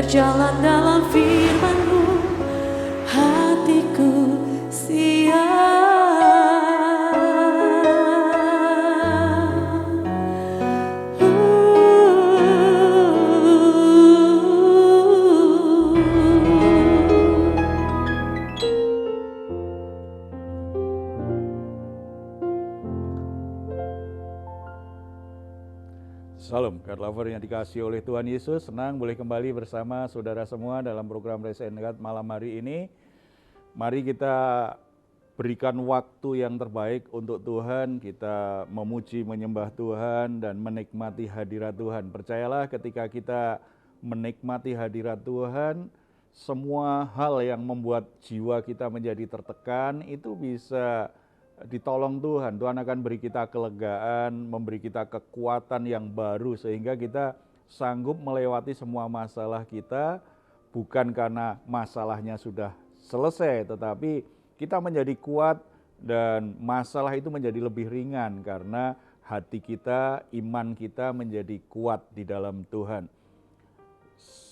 berjalan dalam firman-Mu, hatiku siap. Salam, God Lover yang dikasihi oleh Tuhan Yesus. Senang boleh kembali bersama saudara semua dalam program Raise and God malam hari ini. Mari kita berikan waktu yang terbaik untuk Tuhan. Kita memuji, menyembah Tuhan dan menikmati hadirat Tuhan. Percayalah ketika kita menikmati hadirat Tuhan, semua hal yang membuat jiwa kita menjadi tertekan itu bisa ditolong Tuhan. Tuhan akan beri kita kelegaan, memberi kita kekuatan yang baru sehingga kita sanggup melewati semua masalah kita, bukan karena masalahnya sudah selesai, tetapi kita menjadi kuat dan masalah itu menjadi lebih ringan karena hati kita, iman kita menjadi kuat di dalam Tuhan.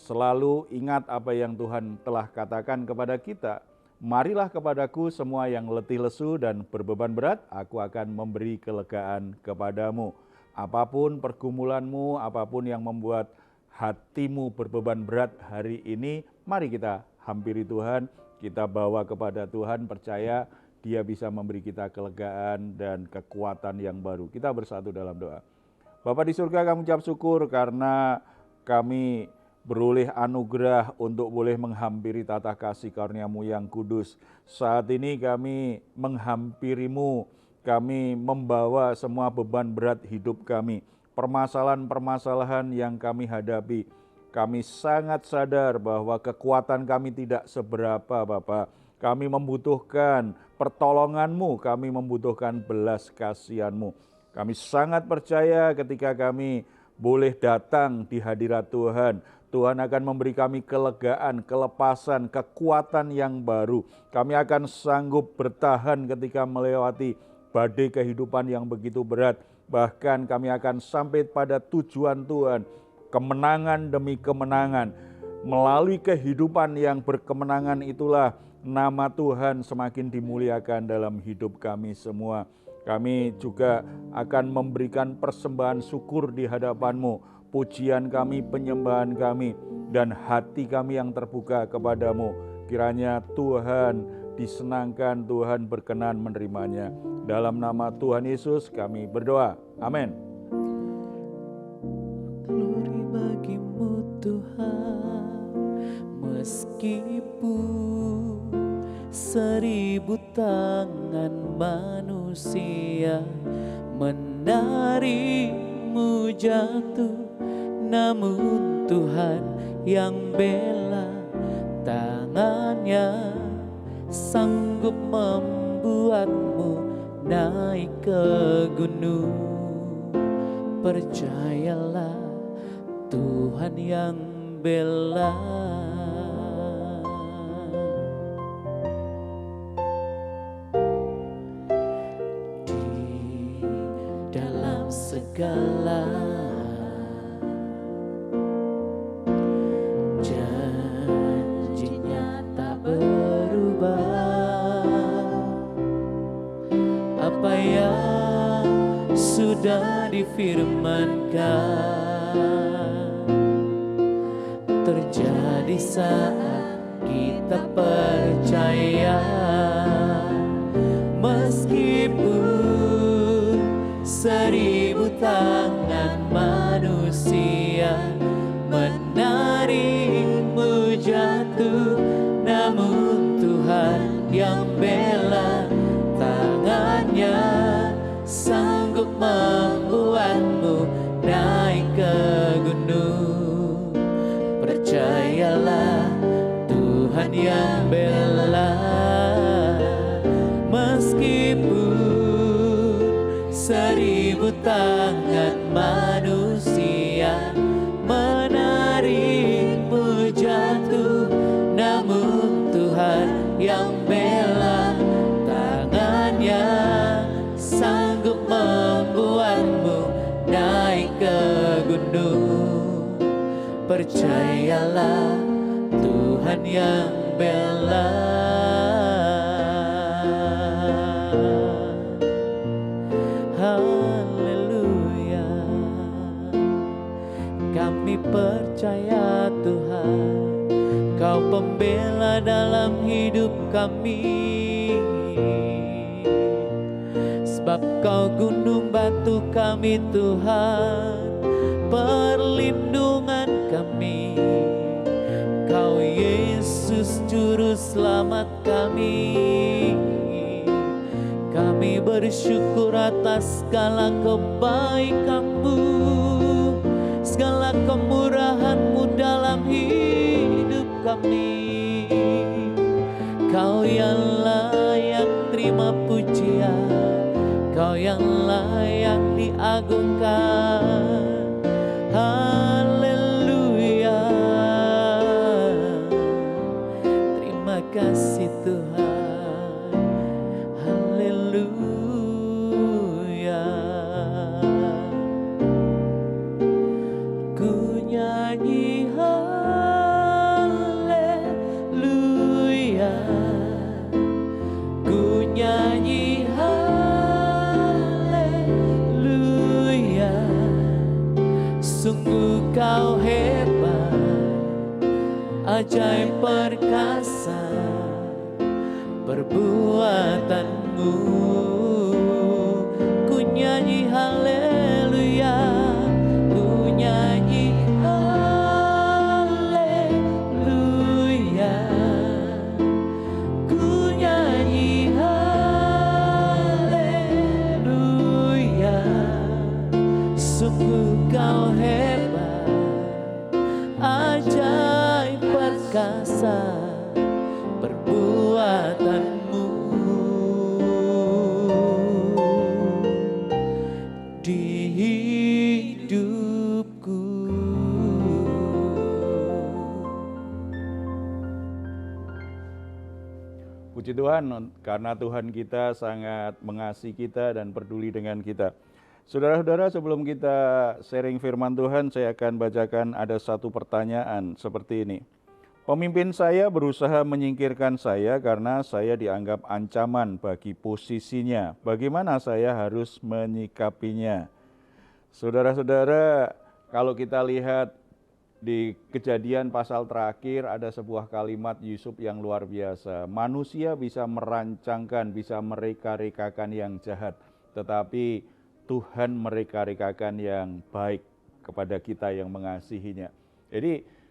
Selalu ingat apa yang Tuhan telah katakan kepada kita. Marilah kepadaku semua yang letih lesu dan berbeban berat, aku akan memberi kelegaan kepadamu. Apapun pergumulanmu, apapun yang membuat hatimu berbeban berat hari ini, mari kita hampiri Tuhan, kita bawa kepada Tuhan, percaya Dia bisa memberi kita kelegaan dan kekuatan yang baru. Kita bersatu dalam doa. Bapa di surga, kami ucap syukur karena kami beroleh anugerah untuk boleh menghampiri tata kasih karunia-Mu yang kudus. Saat ini kami menghampiri-Mu, kami membawa semua beban berat hidup kami, permasalahan-permasalahan yang kami hadapi. Kami sangat sadar bahwa kekuatan kami tidak seberapa, Bapa. Kami membutuhkan pertolongan-Mu, kami membutuhkan belas kasihan-Mu. Kami sangat percaya ketika kami boleh datang di hadirat Tuhan, Tuhan akan memberi kami kelegaan, kelepasan, kekuatan yang baru. Kami akan sanggup bertahan ketika melewati badai kehidupan yang begitu berat. Bahkan kami akan sampai pada tujuan Tuhan, kemenangan demi kemenangan. Melalui kehidupan yang berkemenangan itulah nama Tuhan semakin dimuliakan dalam hidup kami semua. Kami juga akan memberikan persembahan syukur di hadapan-Mu. Pujian kami, penyembahan kami, dan hati kami yang terbuka kepadamu. Kiranya Tuhan disenangkan, Tuhan berkenan menerimanya. Dalam nama Tuhan Yesus kami berdoa. Amin. Glory bagimu Tuhan, meskipun 1000 tangan manusia menarikmu jatuh, namun Tuhan yang bela, tangannya sanggup membuatmu naik ke gunung. Percayalah Tuhan yang bela. Di dalam segala janjinya tak berubah. Apa yang sudah difirmankan terjadi saat kita percaya. Meskipun 1000 tangan manusia menarikmu jatuh, namun Tuhan yang bela, tangannya sanggup membuatmu naik ke gunung. Percayalah Tuhan yang bela. Meskipun 1000 tangan manusia menarikmu jatuh, namun Tuhan yang bela, tangannya sanggup membuatmu naik ke gunung. percayalah Tuhan yang bela. Haleluya, kami percaya Tuhan, Kau pembela dalam hidup kami. Sebab Kau gunung batu kami Tuhan, perlindungan kami. Kau Yesus juru selamat kami. Kami bersyukur atas segala kebaikan-Mu, segala kemurahan-Mu dalam hidup kami. Kau yang layak terima pujian, Kau yang layak diagungkan. Haleluya, terima kasih Tuhan. Haleluya, ku nyanyi haleluya, ku nyanyi haleluya. Sungguh Kau hebat, ajaib perkasa perbuatan-Mu. Ku nyanyi haleluya, ku nyanyi haleluya, ku nyanyi haleluya. Sungguh Kau hebat, ajaib perkasa perbuatan-Mu di hidupku. Puji Tuhan, karena Tuhan kita sangat mengasihi kita dan peduli dengan kita. Saudara-saudara, sebelum kita sharing firman Tuhan, saya akan bacakan ada satu pertanyaan seperti ini. Pemimpin saya berusaha menyingkirkan saya karena saya dianggap ancaman bagi posisinya. Bagaimana saya harus menyikapinya? Saudara-saudara, kalau kita lihat di Kejadian pasal terakhir ada sebuah kalimat Yusuf yang luar biasa. Manusia bisa merancangkan, bisa mereka-rekakan yang jahat, tetapi Tuhan mereka-rekakan yang baik kepada kita yang mengasihinya. Jadi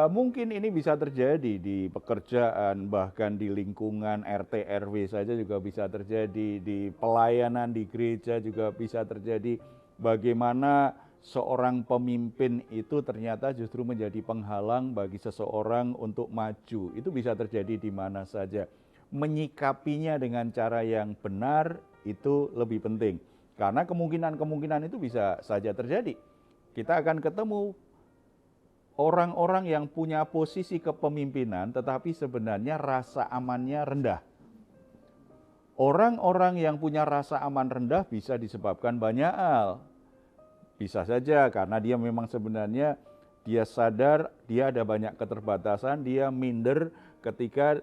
mungkin ini bisa terjadi di pekerjaan, bahkan di lingkungan RT RW saja juga bisa terjadi, di pelayanan di gereja juga bisa terjadi. Bagaimana seorang pemimpin itu ternyata justru menjadi penghalang bagi seseorang untuk maju. Itu bisa terjadi di mana saja. Menyikapinya dengan cara yang benar itu lebih penting. Karena kemungkinan-kemungkinan itu bisa saja terjadi. Kita akan ketemu orang-orang yang punya posisi kepemimpinan tetapi sebenarnya rasa amannya rendah. Orang-orang yang punya rasa aman rendah bisa disebabkan banyak hal. Bisa saja karena dia memang sebenarnya dia sadar dia ada banyak keterbatasan, dia minder ketika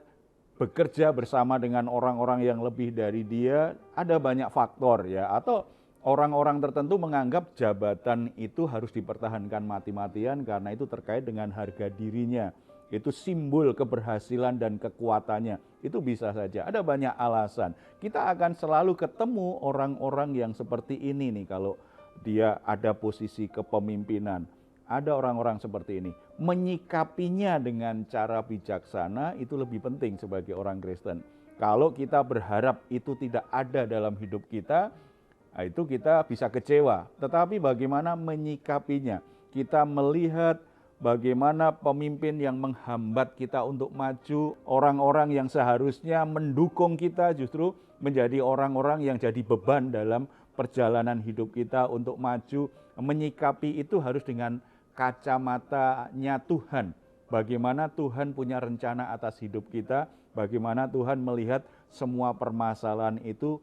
bekerja bersama dengan orang-orang yang lebih dari dia, ada banyak faktor ya, atau orang-orang tertentu menganggap jabatan itu harus dipertahankan mati-matian karena itu terkait dengan harga dirinya. Itu simbol keberhasilan dan kekuatannya. Itu bisa saja, ada banyak alasan. Kita akan selalu ketemu orang-orang yang seperti ini nih kalau dia ada posisi kepemimpinan. Ada orang-orang seperti ini. Menyikapinya dengan cara bijaksana itu lebih penting sebagai orang Kristen. Kalau kita berharap itu tidak ada dalam hidup kita, itu kita bisa kecewa. Tetapi bagaimana menyikapinya? Kita melihat bagaimana pemimpin yang menghambat kita untuk maju, orang-orang yang seharusnya mendukung kita justru menjadi orang-orang yang jadi beban dalam perjalanan hidup kita untuk maju. Menyikapi itu harus dengan kacamatanya Tuhan. Bagaimana Tuhan punya rencana atas hidup kita, bagaimana Tuhan melihat semua permasalahan itu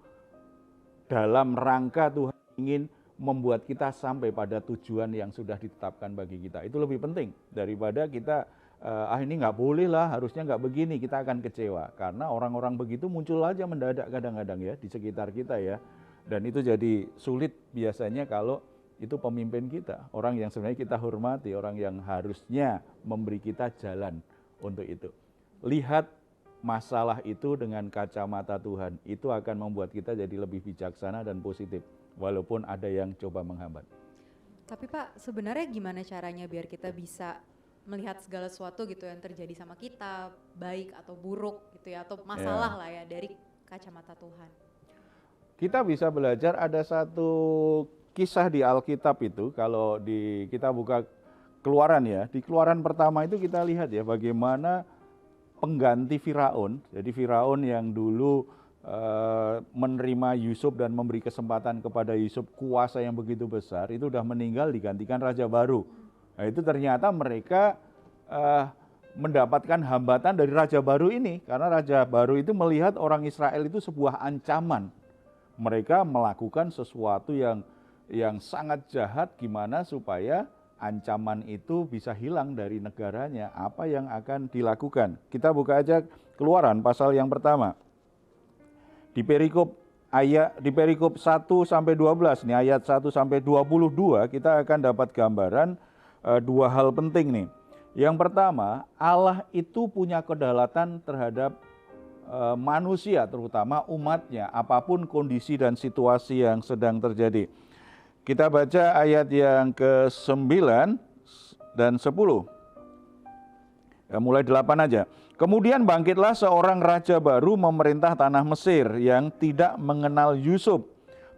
dalam rangka Tuhan ingin membuat kita sampai pada tujuan yang sudah ditetapkan bagi kita. Itu lebih penting daripada kita ini nggak boleh lah, harusnya nggak begini, kita akan kecewa. Karena orang-orang begitu muncul aja mendadak kadang-kadang ya di sekitar kita ya. Dan itu jadi sulit biasanya kalau itu pemimpin kita, orang yang sebenarnya kita hormati, orang yang harusnya memberi kita jalan untuk itu. Lihat masalah itu dengan kacamata Tuhan, itu akan membuat kita jadi lebih bijaksana dan positif, walaupun ada yang coba menghambat. Tapi Pak, sebenarnya gimana caranya biar kita bisa melihat segala sesuatu gitu yang terjadi sama kita, baik atau buruk gitu ya, atau masalah lah ya, dari kacamata Tuhan? Kita bisa belajar, ada satu kisah di Alkitab itu, kalau kita buka Keluaran ya, di Keluaran pertama itu kita lihat ya bagaimana pengganti Firaun. Jadi Firaun yang dulu menerima Yusuf dan memberi kesempatan kepada Yusuf kuasa yang begitu besar, itu udah meninggal, digantikan raja baru. Nah itu ternyata mereka mendapatkan hambatan dari raja baru ini, karena raja baru itu melihat orang Israel itu sebuah ancaman. Mereka melakukan sesuatu yang sangat jahat, gimana supaya ancaman itu bisa hilang dari negaranya. Apa yang akan dilakukan? Kita buka aja Keluaran pasal yang pertama. Di perikop 1 sampai 12 nih, ayat 1 sampai 22 kita akan dapat gambaran dua hal penting nih. Yang pertama, Allah itu punya kedaulatan terhadap manusia, terutama umatnya, apapun kondisi dan situasi yang sedang terjadi. Kita baca ayat yang ke-9 dan 10. Mulai 8 aja. Kemudian bangkitlah seorang raja baru memerintah tanah Mesir yang tidak mengenal Yusuf.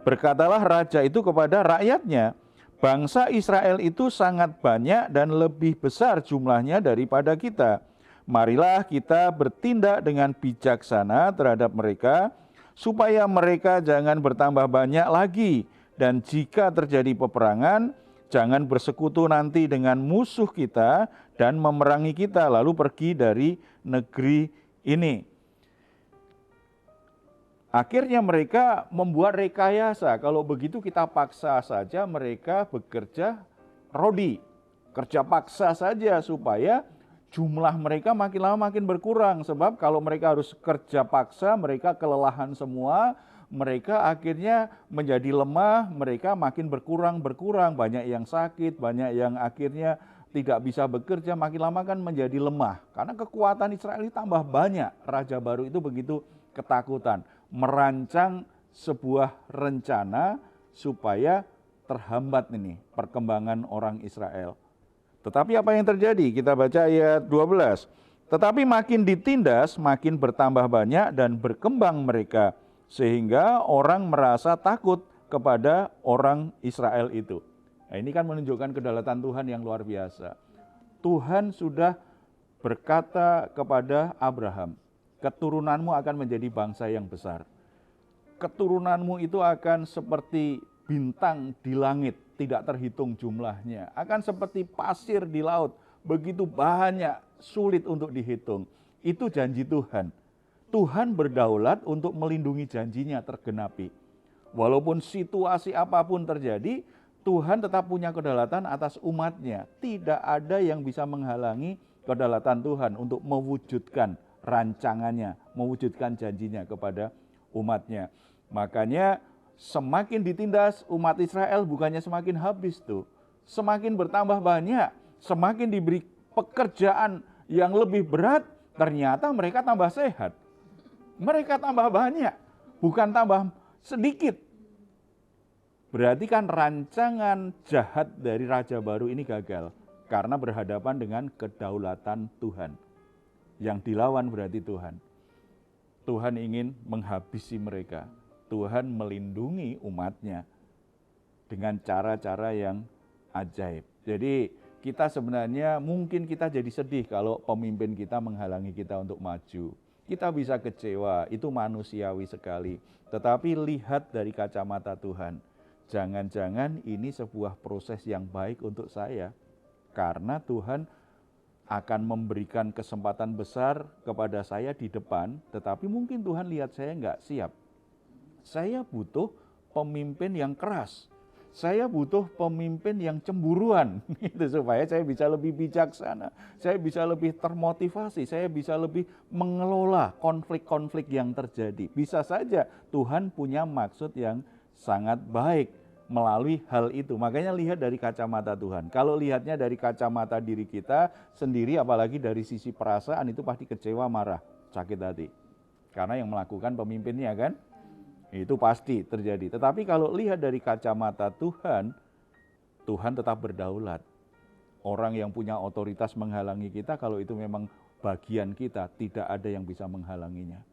Berkatalah raja itu kepada rakyatnya, bangsa Israel itu sangat banyak dan lebih besar jumlahnya daripada kita. Marilah kita bertindak dengan bijaksana terhadap mereka, supaya mereka jangan bertambah banyak lagi. Dan jika terjadi peperangan, jangan bersekutu nanti dengan musuh kita dan memerangi kita, lalu pergi dari negeri ini. Akhirnya mereka membuat rekayasa, kalau begitu kita paksa saja mereka bekerja rodi, kerja paksa saja supaya jumlah mereka makin lama makin berkurang. Sebab kalau mereka harus kerja paksa, mereka kelelahan semua, mereka akhirnya menjadi lemah, mereka makin berkurang, banyak yang sakit, banyak yang akhirnya tidak bisa bekerja, makin lama kan menjadi lemah. Karena kekuatan Israel tambah banyak, raja baru itu begitu ketakutan, merancang sebuah rencana supaya terhambat ini perkembangan orang Israel. Tetapi apa yang terjadi? Kita baca ayat 12. Tetapi makin ditindas, makin bertambah banyak dan berkembang mereka, sehingga orang merasa takut kepada orang Israel itu. Nah, ini kan menunjukkan kedaulatan Tuhan yang luar biasa. Tuhan sudah berkata kepada Abraham, keturunanmu akan menjadi bangsa yang besar. Keturunanmu itu akan seperti bintang di langit, tidak terhitung jumlahnya. Akan seperti pasir di laut, begitu banyak, sulit untuk dihitung. Itu janji Tuhan. Tuhan berdaulat untuk melindungi janjinya tergenapi. Walaupun situasi apapun terjadi, Tuhan tetap punya kedaulatan atas umatnya. Tidak ada yang bisa menghalangi kedaulatan Tuhan untuk mewujudkan rancangannya, mewujudkan janjinya kepada umatnya. Makanya semakin ditindas umat Israel bukannya semakin habis tuh. Semakin bertambah banyak, semakin diberi pekerjaan yang lebih berat, ternyata mereka tambah sehat. Mereka tambah banyak, bukan tambah sedikit. Berarti kan rancangan jahat dari raja baru ini gagal. Karena berhadapan dengan kedaulatan Tuhan. Yang dilawan berarti Tuhan. Tuhan ingin menghabisi mereka. Tuhan melindungi umatnya dengan cara-cara yang ajaib. Jadi kita sebenarnya mungkin kita jadi sedih kalau pemimpin kita menghalangi kita untuk maju. Kita bisa kecewa, itu manusiawi sekali. Tetapi lihat dari kacamata Tuhan. Jangan-jangan ini sebuah proses yang baik untuk saya. Karena Tuhan akan memberikan kesempatan besar kepada saya di depan, tetapi mungkin Tuhan lihat saya nggak siap. Saya butuh pemimpin yang keras. Saya butuh pemimpin yang cemburuan, gitu, supaya saya bisa lebih bijaksana, saya bisa lebih termotivasi, saya bisa lebih mengelola konflik-konflik yang terjadi. Bisa saja Tuhan punya maksud yang sangat baik melalui hal itu. Makanya lihat dari kacamata Tuhan. Kalau lihatnya dari kacamata diri kita sendiri, apalagi dari sisi perasaan, itu pasti kecewa, marah, sakit hati. Karena yang melakukan pemimpinnya kan, itu pasti terjadi. Tetapi kalau lihat dari kacamata Tuhan, Tuhan tetap berdaulat. Orang yang punya otoritas menghalangi kita, kalau itu memang bagian kita, tidak ada yang bisa menghalanginya.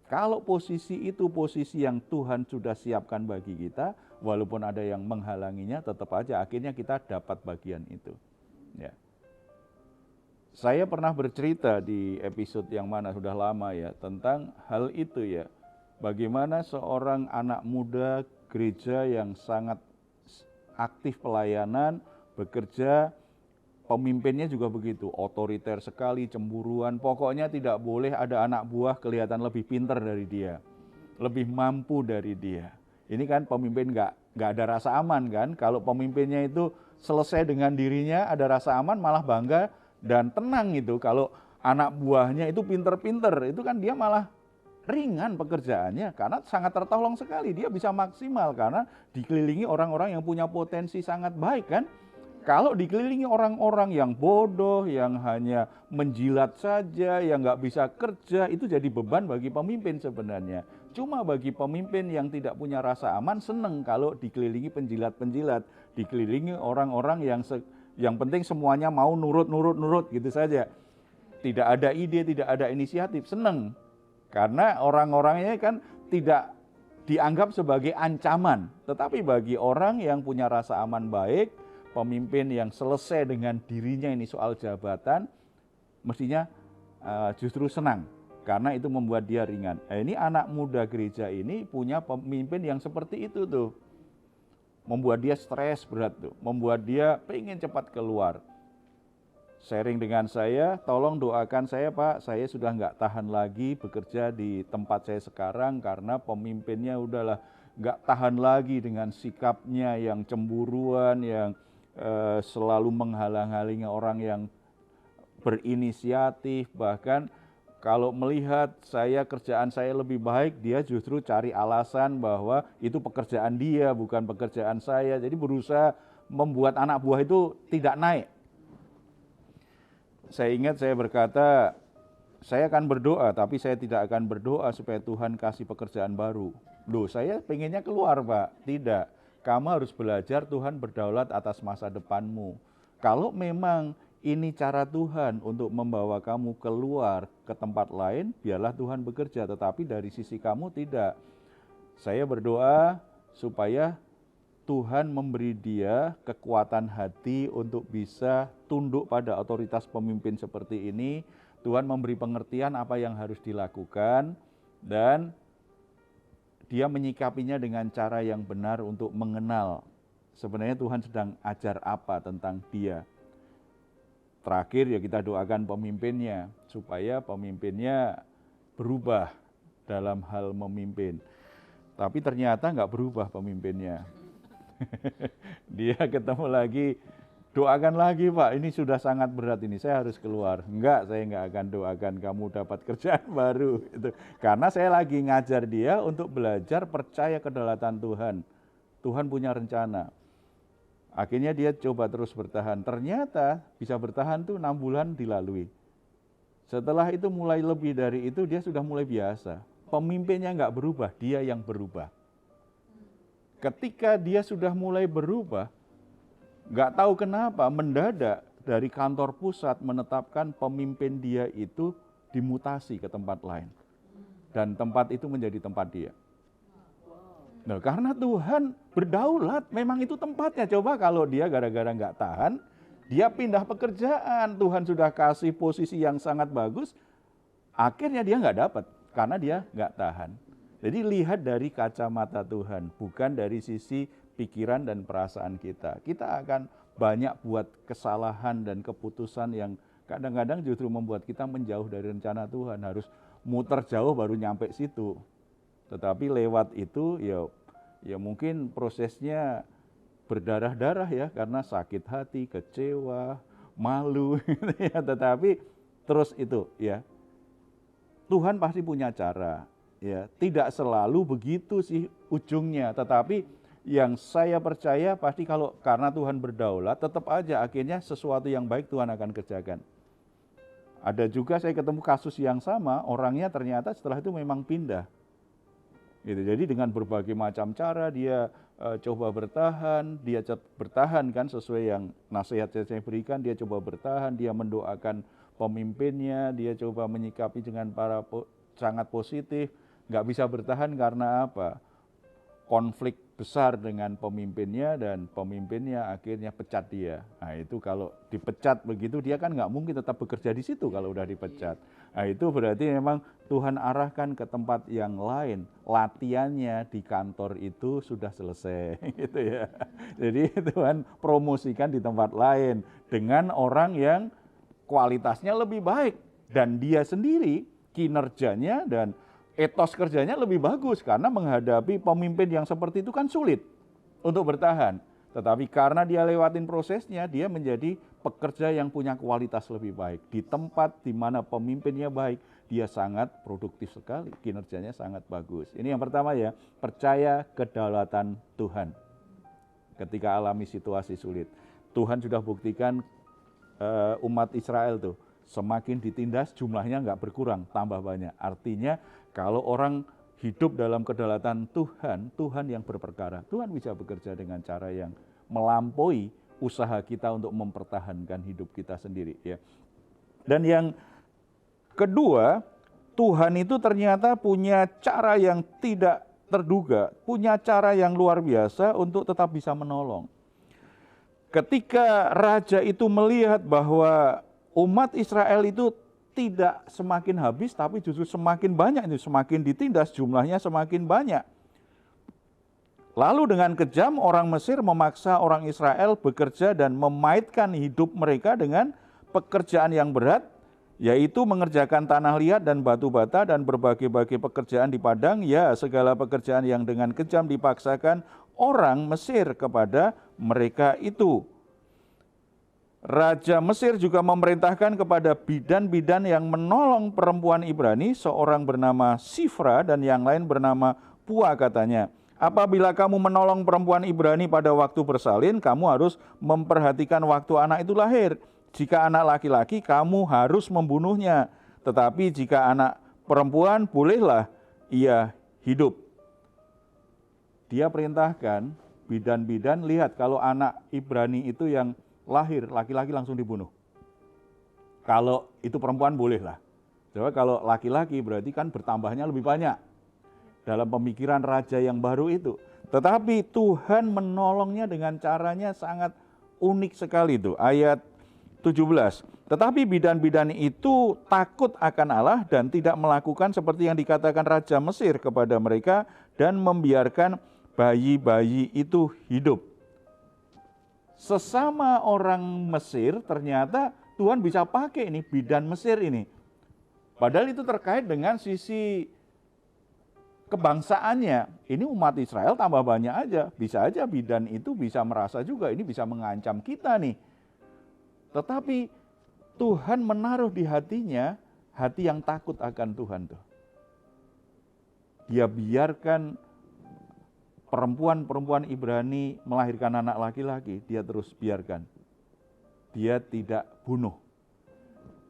Kalau posisi itu posisi yang Tuhan sudah siapkan bagi kita, walaupun ada yang menghalanginya, tetap aja akhirnya kita dapat bagian itu. Ya. Saya pernah bercerita di episode yang mana sudah lama ya, tentang hal itu ya. Bagaimana seorang anak muda gereja yang sangat aktif pelayanan, bekerja, pemimpinnya juga begitu, otoriter sekali, cemburuan, pokoknya tidak boleh ada anak buah kelihatan lebih pintar dari dia, lebih mampu dari dia. Ini kan pemimpin nggak ada rasa aman kan, kalau pemimpinnya itu selesai dengan dirinya, ada rasa aman, malah bangga dan tenang itu. Kalau anak buahnya itu pinter-pinter, itu kan dia malah ringan pekerjaannya karena sangat tertolong sekali, dia bisa maksimal karena dikelilingi orang-orang yang punya potensi sangat baik kan. Kalau dikelilingi orang-orang yang bodoh, yang hanya menjilat saja, yang nggak bisa kerja, itu jadi beban bagi pemimpin sebenarnya. Cuma bagi pemimpin yang tidak punya rasa aman, seneng kalau dikelilingi penjilat-penjilat, dikelilingi orang-orang yang penting semuanya mau nurut gitu saja. Tidak ada ide, tidak ada inisiatif, seneng. Karena orang-orangnya kan tidak dianggap sebagai ancaman. Tetapi bagi orang yang punya rasa aman baik, pemimpin yang selesai dengan dirinya ini soal jabatan, mestinya justru senang. Karena itu membuat dia ringan. Ini anak muda gereja ini punya pemimpin yang seperti itu tuh. Membuat dia stres berat tuh. Membuat dia pengen cepat keluar. Sharing dengan saya, tolong doakan saya Pak, saya sudah nggak tahan lagi bekerja di tempat saya sekarang karena pemimpinnya udahlah nggak tahan lagi dengan sikapnya yang cemburuan, yang selalu menghalang-halangi orang yang berinisiatif, bahkan kalau melihat kerjaan saya lebih baik, dia justru cari alasan bahwa itu pekerjaan dia, bukan pekerjaan saya, jadi berusaha membuat anak buah itu tidak naik. Saya ingat saya berkata, saya akan berdoa, tapi saya tidak akan berdoa supaya Tuhan kasih pekerjaan baru. Loh, saya pengennya keluar Pak. Tidak, kamu harus belajar Tuhan berdaulat atas masa depanmu. Kalau memang ini cara Tuhan untuk membawa kamu keluar ke tempat lain, biarlah Tuhan bekerja. Tetapi dari sisi kamu tidak. Saya berdoa supaya Tuhan memberi dia kekuatan hati untuk bisa tunduk pada otoritas pemimpin seperti ini. Tuhan memberi pengertian apa yang harus dilakukan dan dia menyikapinya dengan cara yang benar untuk mengenal sebenarnya Tuhan sedang ajar apa tentang dia. Terakhir ya kita doakan pemimpinnya supaya pemimpinnya berubah dalam hal memimpin. Tapi ternyata nggak berubah pemimpinnya. Dia ketemu lagi, doakan lagi Pak, ini sudah sangat berat ini, saya harus keluar. Enggak, saya enggak akan doakan kamu dapat kerjaan baru. Karena saya lagi ngajar dia untuk belajar percaya kedaulatan Tuhan. Tuhan punya rencana. Akhirnya dia coba terus bertahan. Ternyata bisa bertahan tuh 6 bulan dilalui. Setelah itu mulai lebih dari itu dia sudah mulai biasa. Pemimpinnya enggak berubah, dia yang berubah. Ketika dia sudah mulai berubah, nggak tahu kenapa mendadak dari kantor pusat menetapkan pemimpin dia itu dimutasi ke tempat lain. Dan tempat itu menjadi tempat dia. Nah, karena Tuhan berdaulat, memang itu tempatnya. Coba kalau dia gara-gara nggak tahan, dia pindah pekerjaan, Tuhan sudah kasih posisi yang sangat bagus, akhirnya dia nggak dapat karena dia nggak tahan. Jadi lihat dari kacamata Tuhan, bukan dari sisi pikiran dan perasaan kita. Kita akan banyak buat kesalahan dan keputusan yang kadang-kadang justru membuat kita menjauh dari rencana Tuhan. Harus muter jauh baru nyampe situ. Tetapi lewat itu ya mungkin prosesnya berdarah-darah ya, karena sakit hati, kecewa, malu gitu ya. Tetapi terus itu ya, Tuhan pasti punya cara ya. Tidak selalu begitu sih ujungnya, tetapi yang saya percaya pasti kalau karena Tuhan berdaulat, tetap aja akhirnya sesuatu yang baik Tuhan akan kerjakan. Ada juga saya ketemu kasus yang sama, orangnya ternyata setelah itu memang pindah. Gitu. Jadi dengan berbagai macam cara dia coba bertahan, bertahan kan sesuai yang nasihat saya berikan, dia coba bertahan, dia mendoakan pemimpinnya, dia coba menyikapi dengan sangat positif. Nggak bisa bertahan karena apa? Konflik besar dengan pemimpinnya dan pemimpinnya akhirnya pecat dia. Nah itu kalau dipecat begitu dia kan nggak mungkin tetap bekerja di situ kalau udah dipecat. Nah itu berarti memang Tuhan arahkan ke tempat yang lain. Latihannya di kantor itu sudah selesai gitu ya. Jadi Tuhan promosikan di tempat lain dengan orang yang kualitasnya lebih baik dan dia sendiri kinerjanya dan etos kerjanya lebih bagus karena menghadapi pemimpin yang seperti itu kan sulit untuk bertahan. Tetapi karena dia lewatin prosesnya, dia menjadi pekerja yang punya kualitas lebih baik. Di tempat di mana pemimpinnya baik, dia sangat produktif sekali, kinerjanya sangat bagus. Ini yang pertama ya, percaya kedaulatan Tuhan. Ketika alami situasi sulit, Tuhan sudah buktikan umat Israel tuh, semakin ditindas jumlahnya nggak berkurang, tambah banyak. Artinya kalau orang hidup dalam kedaulatan Tuhan, Tuhan yang berperkara. Tuhan bisa bekerja dengan cara yang melampaui usaha kita untuk mempertahankan hidup kita sendiri. Ya. Dan yang kedua, Tuhan itu ternyata punya cara yang tidak terduga, punya cara yang luar biasa untuk tetap bisa menolong. Ketika raja itu melihat bahwa umat Israel itu tidak semakin habis, tapi justru semakin banyak, itu semakin ditindas, jumlahnya semakin banyak. Lalu dengan kejam orang Mesir memaksa orang Israel bekerja dan memaitkan hidup mereka dengan pekerjaan yang berat, yaitu mengerjakan tanah liat dan batu bata dan berbagai-bagai pekerjaan di padang, ya segala pekerjaan yang dengan kejam dipaksakan orang Mesir kepada mereka itu. Raja Mesir juga memerintahkan kepada bidan-bidan yang menolong perempuan Ibrani, seorang bernama Sifra dan yang lain bernama Pua katanya. Apabila kamu menolong perempuan Ibrani pada waktu bersalin, kamu harus memperhatikan waktu anak itu lahir. Jika anak laki-laki, kamu harus membunuhnya. Tetapi jika anak perempuan, bolehlah ia hidup. Dia perintahkan bidan-bidan, lihat kalau anak Ibrani itu yang lahir, laki-laki langsung dibunuh. Kalau itu perempuan bolehlah. Coba kalau laki-laki berarti kan bertambahnya lebih banyak. Dalam pemikiran raja yang baru itu. Tetapi Tuhan menolongnya dengan caranya sangat unik sekali itu. Ayat 17. Tetapi bidan-bidan itu takut akan Allah dan tidak melakukan seperti yang dikatakan Raja Mesir kepada mereka dan membiarkan bayi-bayi itu hidup. Sesama orang Mesir ternyata Tuhan bisa pakai ini bidan Mesir ini. Padahal itu terkait dengan sisi kebangsaannya. Ini umat Israel tambah banyak aja. Bisa aja bidan itu bisa merasa juga ini bisa mengancam kita nih. Tetapi Tuhan menaruh di hatinya hati yang takut akan Tuhan tuh. Dia biarkan perempuan-perempuan Ibrani melahirkan anak laki-laki, dia terus biarkan. Dia tidak bunuh.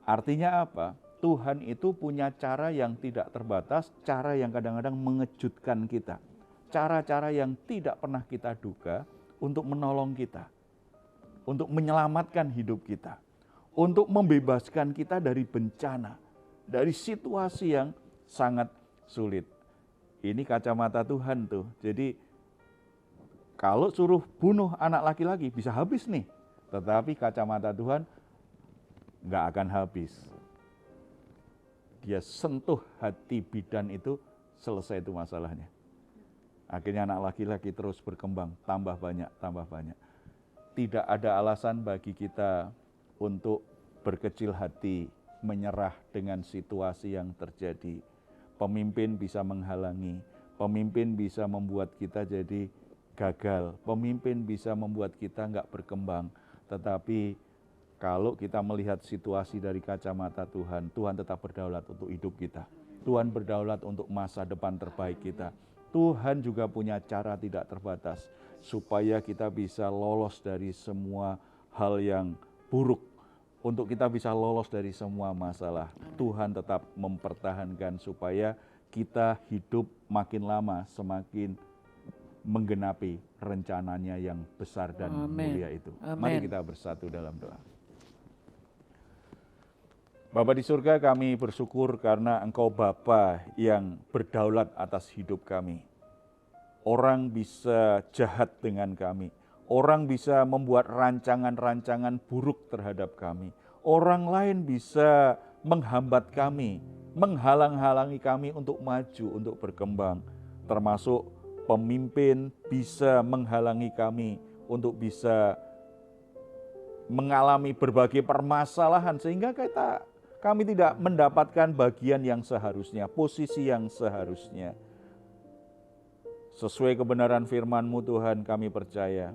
Artinya apa? Tuhan itu punya cara yang tidak terbatas, cara yang kadang-kadang mengejutkan kita. Cara-cara yang tidak pernah kita duga untuk menolong kita. Untuk menyelamatkan hidup kita. Untuk membebaskan kita dari bencana. Dari situasi yang sangat sulit. Ini kacamata Tuhan tuh. Jadi kalau suruh bunuh anak laki-laki bisa habis nih. Tetapi kacamata Tuhan nggak akan habis. Dia sentuh hati bidan itu, selesai itu masalahnya. Akhirnya anak laki-laki terus berkembang, tambah banyak, tambah banyak. Tidak ada alasan bagi kita untuk berkecil hati, menyerah dengan situasi yang terjadi. Pemimpin bisa menghalangi, pemimpin bisa membuat kita jadi gagal. Pemimpin bisa membuat kita nggak berkembang. Tetapi kalau kita melihat situasi dari kacamata Tuhan, Tuhan tetap berdaulat untuk hidup kita. Tuhan berdaulat untuk masa depan terbaik kita. Tuhan juga punya cara tidak terbatas supaya kita bisa lolos dari semua hal yang buruk. Untuk kita bisa lolos dari semua masalah. Tuhan tetap mempertahankan supaya kita hidup makin lama semakin menggenapi rencananya yang besar dan mulia itu. Mari kita bersatu dalam doa. Bapa di surga, kami bersyukur karena Engkau Bapa yang berdaulat atas hidup kami. Orang bisa jahat dengan kami. Orang bisa membuat rancangan-rancangan buruk terhadap kami. Orang lain bisa menghambat kami, menghalang-halangi kami untuk maju, untuk berkembang. Termasuk pemimpin bisa menghalangi kami untuk bisa mengalami berbagai permasalahan sehingga kami tidak mendapatkan bagian yang seharusnya, posisi yang seharusnya. Sesuai kebenaran firman-Mu Tuhan, kami percaya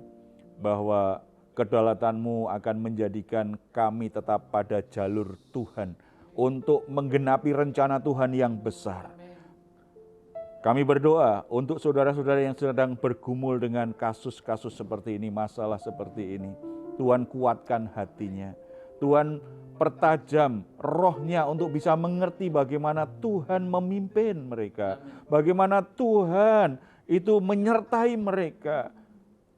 bahwa kedaulatan-Mu akan menjadikan kami tetap pada jalur Tuhan untuk menggenapi rencana Tuhan yang besar. Kami berdoa untuk saudara-saudara yang sedang bergumul dengan kasus-kasus seperti ini, masalah seperti ini. Tuhan kuatkan hatinya. Tuhan pertajam rohnya untuk bisa mengerti bagaimana Tuhan memimpin mereka. Bagaimana Tuhan itu menyertai mereka.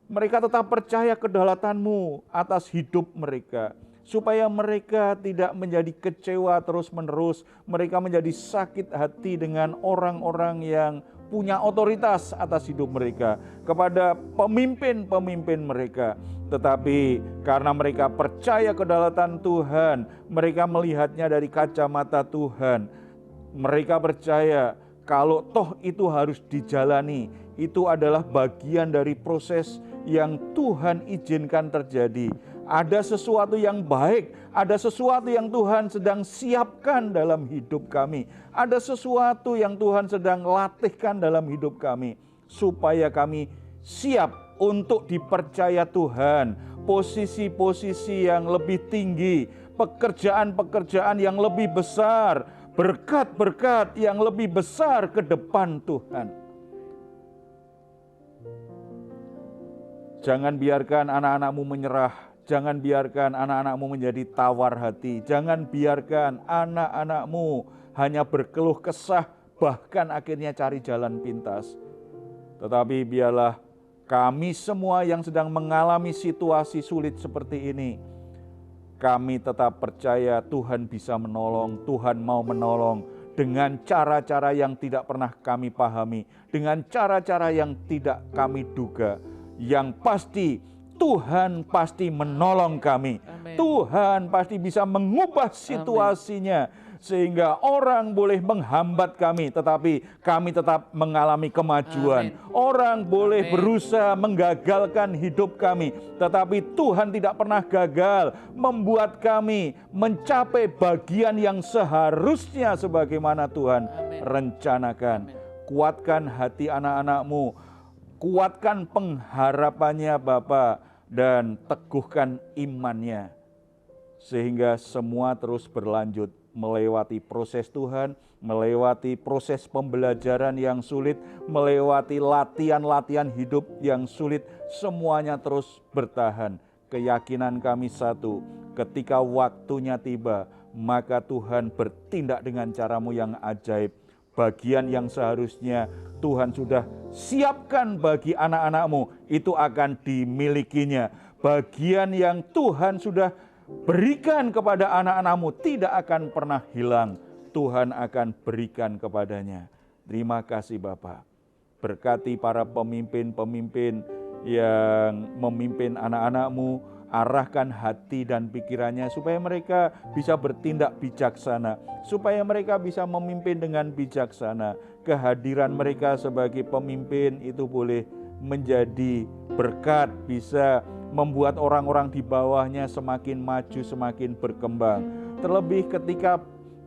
Mereka tetap percaya kedaulatan-Mu atas hidup mereka. Supaya mereka tidak menjadi kecewa terus-menerus. Mereka menjadi sakit hati dengan orang-orang yang punya otoritas atas hidup mereka. Kepada pemimpin-pemimpin mereka. Tetapi karena mereka percaya kedaulatan Tuhan, mereka melihatnya dari kacamata Tuhan. Mereka percaya kalau toh itu harus dijalani, itu adalah bagian dari proses yang Tuhan izinkan terjadi. Ada sesuatu yang baik, ada sesuatu yang Tuhan sedang siapkan dalam hidup kami. Ada sesuatu yang Tuhan sedang latihkan dalam hidup kami. Supaya kami siap untuk dipercaya Tuhan. Posisi-posisi yang lebih tinggi, pekerjaan-pekerjaan yang lebih besar, berkat-berkat yang lebih besar ke depan Tuhan. Jangan biarkan anak-anak-Mu menyerah. Jangan biarkan anak-anak-Mu menjadi tawar hati. Jangan biarkan anak-anak-Mu hanya berkeluh kesah, bahkan akhirnya cari jalan pintas. Tetapi biarlah kami semua yang sedang mengalami situasi sulit seperti ini, kami tetap percaya Tuhan bisa menolong, Tuhan mau menolong dengan cara-cara yang tidak pernah kami pahami, dengan cara-cara yang tidak kami duga. Yang pasti Tuhan pasti menolong kami. Amen. Tuhan pasti bisa mengubah situasinya. Amen. Sehingga orang boleh menghambat kami, tetapi kami tetap mengalami kemajuan. Amen. Orang boleh berusaha menggagalkan hidup kami, tetapi Tuhan tidak pernah gagal membuat kami mencapai bagian yang seharusnya sebagaimana Tuhan rencanakan. Kuatkan hati anak-anak-Mu, kuatkan pengharapannya Bapa, dan teguhkan imannya. Sehingga semua terus berlanjut melewati proses Tuhan, melewati proses pembelajaran yang sulit, melewati latihan-latihan hidup yang sulit, semuanya terus bertahan. Keyakinan kami satu, ketika waktunya tiba, maka Tuhan bertindak dengan cara-Mu yang ajaib. Bagian yang seharusnya Tuhan sudah siapkan bagi anak-anak-Mu, itu akan dimilikinya. Bagian yang Tuhan sudah berikan kepada anak-anak-Mu tidak akan pernah hilang. Tuhan akan berikan kepadanya. Terima kasih Bapa. Berkati para pemimpin-pemimpin yang memimpin anak-anak-Mu. Arahkan hati dan pikirannya supaya mereka bisa bertindak bijaksana. Supaya mereka bisa memimpin dengan bijaksana. Kehadiran mereka sebagai pemimpin itu boleh menjadi berkat, bisa membuat orang-orang di bawahnya semakin maju, semakin berkembang. Terlebih ketika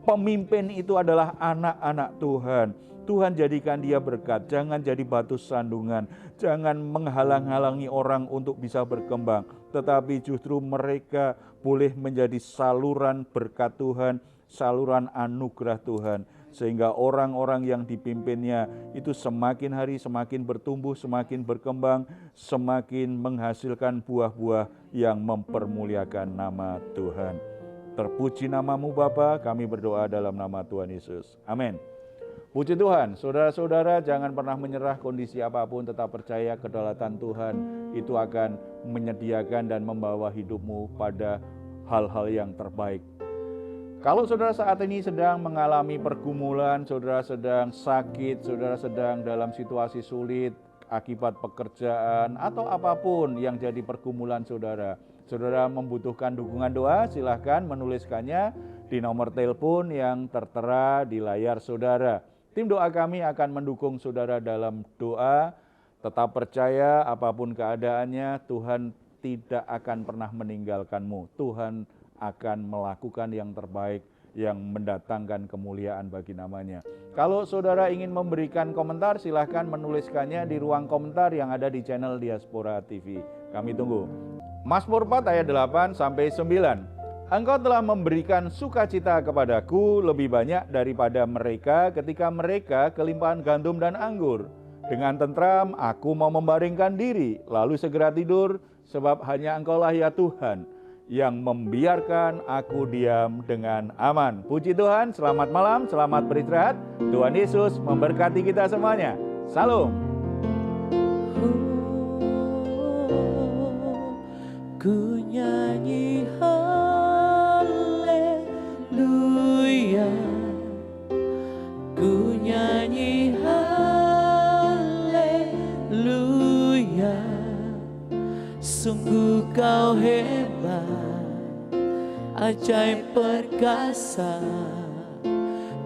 Pemimpin itu adalah anak-anak Tuhan. Tuhan jadikan dia berkat, jangan jadi batu sandungan, jangan menghalang-halangi orang untuk bisa berkembang, tetapi justru mereka boleh menjadi saluran berkat Tuhan, saluran anugerah Tuhan, sehingga orang-orang yang dipimpinnya itu semakin hari semakin bertumbuh, semakin berkembang, semakin menghasilkan buah-buah yang mempermuliakan nama Tuhan. Terpuji namamu Bapa, kami berdoa dalam nama Tuhan Yesus. Amin. Puji Tuhan, saudara-saudara jangan pernah menyerah kondisi apapun, tetap percaya kedaulatan Tuhan itu akan menyediakan dan membawa hidupmu pada hal-hal yang terbaik. Kalau saudara saat ini sedang mengalami pergumulan, saudara sedang sakit, saudara sedang dalam situasi sulit akibat pekerjaan atau apapun yang jadi pergumulan saudara, saudara membutuhkan dukungan doa, silahkan menuliskannya di nomor telepon yang tertera di layar saudara. Tim doa kami akan mendukung saudara dalam doa. Tetap percaya apapun keadaannya, Tuhan tidak akan pernah meninggalkanmu. Tuhan akan melakukan yang terbaik yang mendatangkan kemuliaan bagi namanya. Kalau saudara ingin memberikan komentar, silahkan menuliskannya di ruang komentar yang ada di channel Diaspora TV. Kami tunggu. Mazmur 4 ayat 8-9. Engkau telah memberikan sukacita kepadaku lebih banyak daripada mereka ketika mereka kelimpahan gandum dan anggur. Dengan tentram aku mau membaringkan diri, lalu segera tidur, sebab hanya Engkaulah ya Tuhan yang membiarkan aku diam dengan aman. Puji Tuhan, selamat malam, selamat beristirahat. Tuhan Yesus memberkati kita semuanya. Salam. Ku nyanyi haleluya, ku nyanyi haleluya. Sungguh kau hebat, ajaib perkasa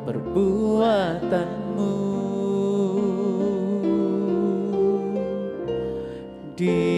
perbuatanmu. Di